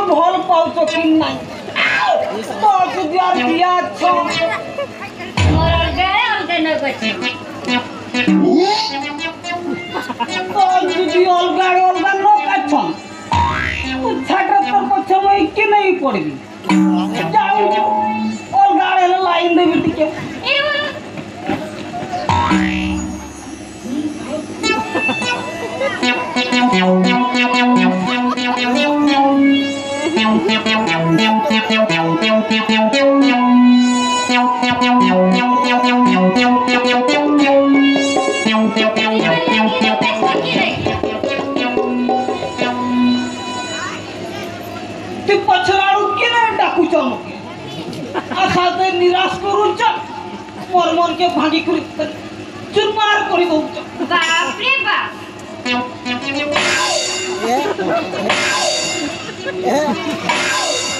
भल पाउछ कि नहीं तो दियार दिया छ मोर गए अलगा न गछ तो जुदी अलगा अलगा न काछ छाटा तर पछ में के नहीं पड़बी जाऊ अलगा रे लाइन देबी टिके तू पछराड़ू के डाकू चमके आसाते निराश करूच मोर मन के भागी कर चुरमार करी दऊ बाप रे बाप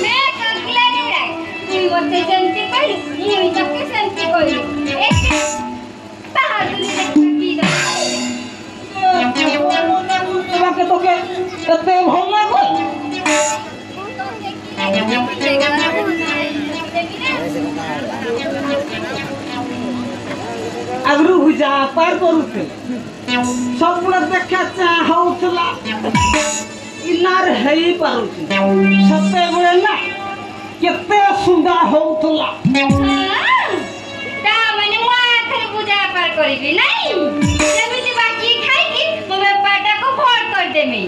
मैं कगला रे रे तू मते सेंती कइलु मुई तके सेंती कइलु एक बहादुरी देखी तोरा के तोके एते भल ना कोई अगरू भुजा पार करूते सब पूरा देखा चाहौतला इनार हेई पारुती सते बळे ना केते सुंदर होउतला ता माने मो आखर पूजा पार करिबी नहीं सेमिति बाकी खाई की मो बेपाटा को फोड़ कर देमी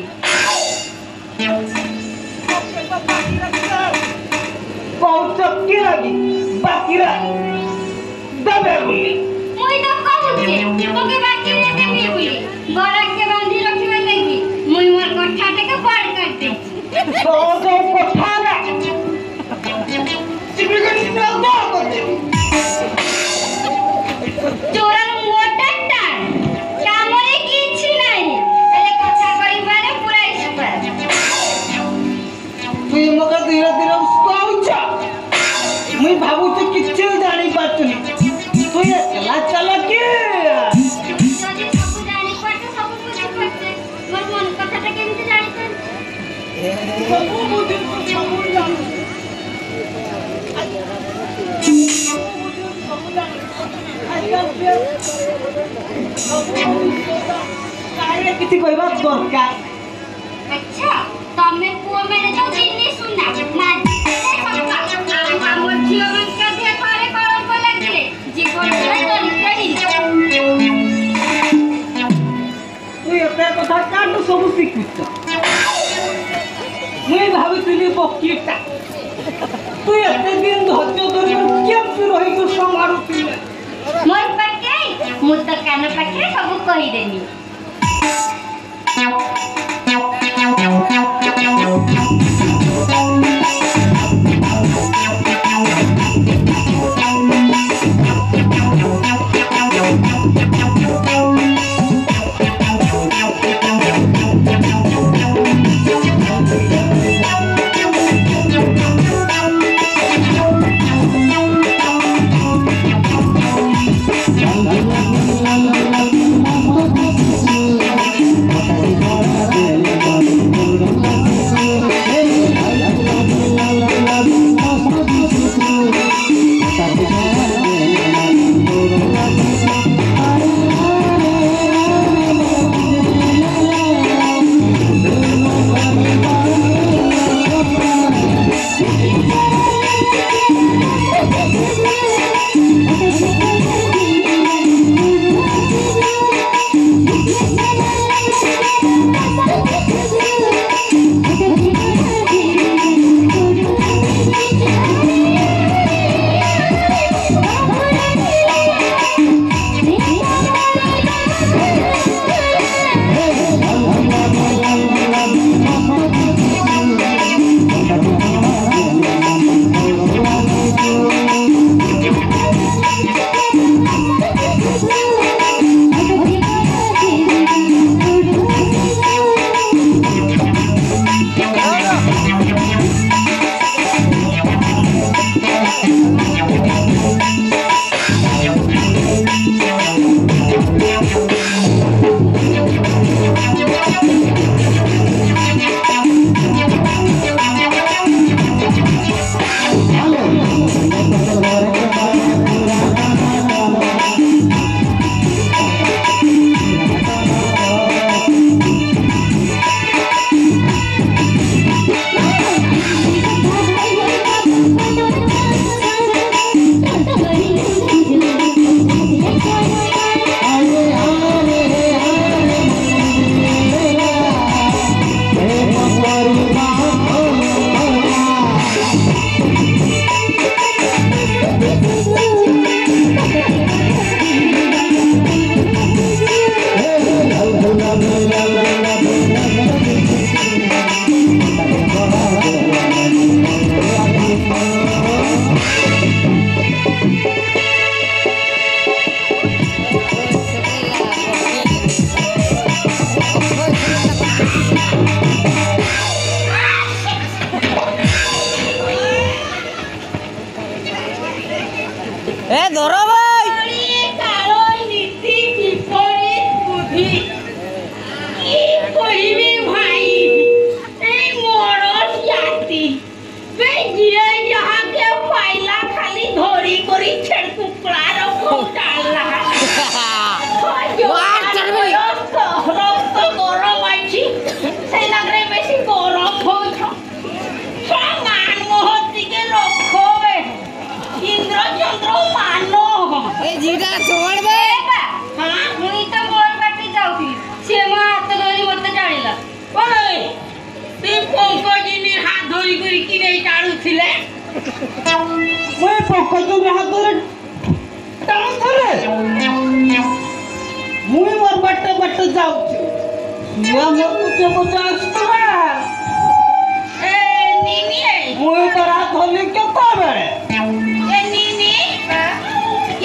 बहुत चक्की लगी बाकी रे दबे बोली मुई तो कहूचे मोके बाकी रे देमी बोली बड़ा के बांधी रखिबे देखी मुई मोर कोठाटे के फोड़ कर दे तो कोठा ना सिबिगन ना दो कर दे चोरन मोटा टान कामरे किछि नहीं एले कथा करिबारे पूरा इस्पर तू मगे धीरे धीरे उसको मुई भाबू तो किच्छे जानी पाछनी तू ये चला चला के जदी सब जानी पड़ते सब कुछ करते मोर मन कथाटा केमति जानी कर सब बुद्धि सब जानी काहे किछि कहबा दरकार अच्छा तमे पुओ मेरे जो जिन्नी सुनना माजी हमर झियो मन के दे करे कलम लागले जीवन चली तू एते कथा काटू सब सिखुछ मुई भाबितली बकीटा तू एते दिन धैर्य धरि केमति रहि को संभारुती मोर पक्के मुद कान पक्के सब कहि देनी ଥିଲେ मैं पकड़ तो हाथ धरे टांग धरे मुई मोर बट्टे बट्टे जाऊ या मोर कुछ आसतला ए नीनी मुई तो रात होली केता बेरे ए नीनी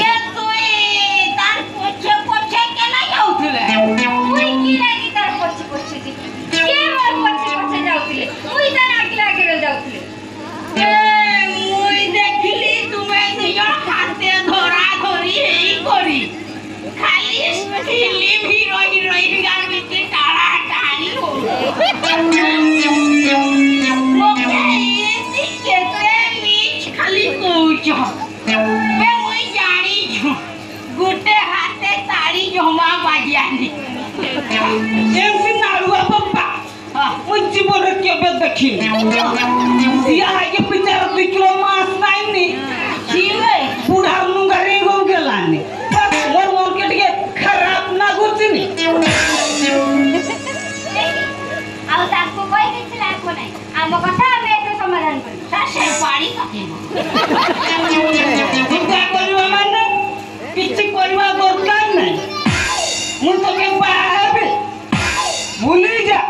ये तुई तार पोछे पोछे केना जाउथिले मुई की लागी तार पोछे पोछे जी के मोर पोछे पोछे जाउथिले मुई तार आगे आगे जाउथिले ए मुई देखली तुमे नियो हाथे धरा धरी हेई करी खाली फिल्म हीरो हीरोइन गार बिच टाड़ा टाड़ी हो मोके एती केते नीच खाली कहूछ बे मुई जानी छु गुटे हाथे ताड़ी जमा बाजियानी एमसी नारुआ पप्पा मुई जीवन केबे देखिनी दिया आगे पिचार 2 किलो मांस नाइनी छिले बुढ़ा नुंगरी हो गेलानी बस मोर मार्केट के खराब ना गुचनी आउ ताको कोई किछ लाको नै आम कथा हम एते समाधान करी सासे पाड़ी काकेबो चिंता करबा माने किछि करबा दरकार नै मु तो के बाबे भूली जा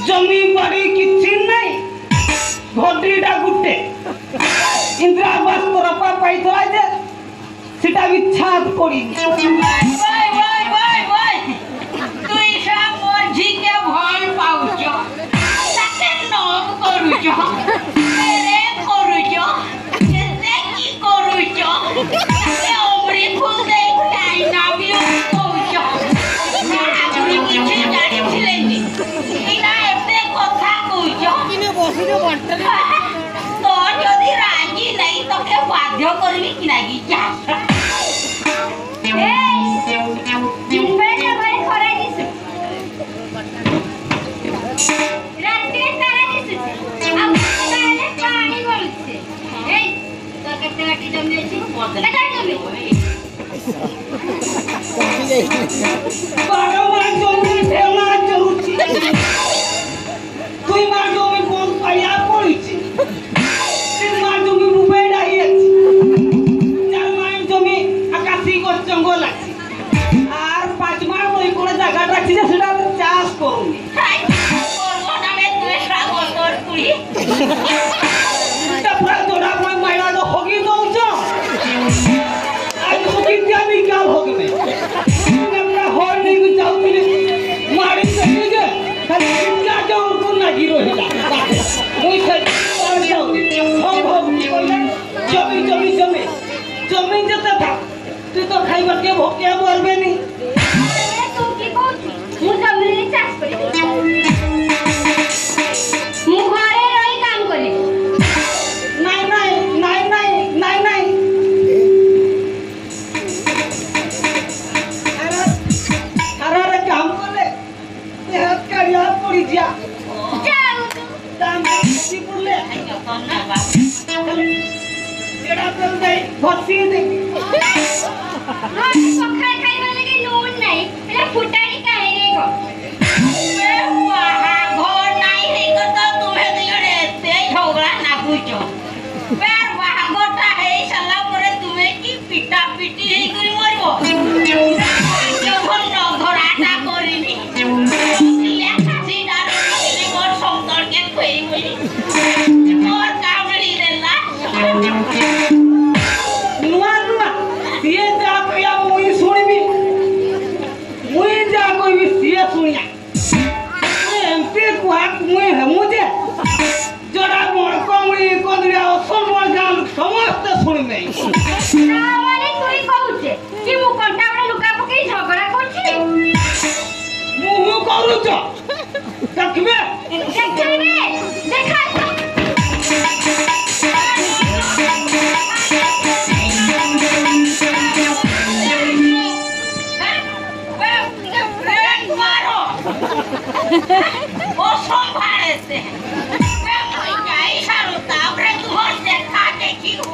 जमी बाड़ी किछि नै घोडीडा गुटे इंदिरा आवास तरफा पाइथला जे सेटा भी छात पड़ी वाई वाई वाई वाई तुई सा मोर झिके भल पाउछ ताके नब करूछ रे करूछ से की करूछ ए ओमरी फुल दे खाई ना बियो करूछ ना आगुरी किछि जानि छिलेनी इना एते कथा करूछ किने बसिनो बंटले तो जदी राजी नहीं तो के बाध्य करबी कि नाही जा बारंबार जमी ठेला चलुची तुई मार जमी कोन पाया पड़ीची तीन मार जमी मुबेडा हियाची चार मार जमी आकाशी को जंगल आछि আর 5 মাস ওই কোন জায়গা রাখছি যে সেটা চাষ করুন করবো না রে তুই সাগর তোর কুড়ি এটা পুরা জোড়া মই মাইরা তো হগি দউছ আই হগি দিয়া বিকাল হগবে আমরা হল নেই যাউতিলে মারি চলে যে খালি চিন্তা যাও কোন লাগি রহিলা ওই খালি যাও সব জমি জমি জমি জমি যেতে থাক তুই তো খাইবার কে ভোকে মরবে নি तू की कहू मु जमीन चाष करी मु घरे रही काम करी নাই নাই নাই নাই নাই নাই আরে কাম করলে হাত কাড়িয়া পড়ি যা যাও দাম বেশি পড়লে ধন্যবাদ এড়া করে দেই ভর্তি দে रोज पखार खाइबा लगे नून नहीं एला फुटानी काहे रे गो ए वाहा घर नाही रे को तो तुम्हे दिगरे ते झगड़ा ना पूछो पैर वाहा गोटा है सला परे तुम्हे की पिटा पिटी हे करी मरबो जो घर न घराटा करिनी ले खासी डारो ले मोर संतर के खोई बोली मोर कामड़ी देला नुआ नुआ সিয়ে যা কইয়া মুই শুনিবি মুই যা কইবি সিয়ে শুনিয়া এমপি কুহাক মুই হেমু যে জড়া মোর কমড়ি কদরিয়া অসল মোর গান সমস্ত শুনিবে না মানে তুই কହୁছে কি মু কোনটা আমরা লুকা পকেই ঝগড়া করছি মুহু করুছ দেখবে দেখবে দেখা ओ संभालते मैं जाई सारू तापरे तुहर देखा देखी हो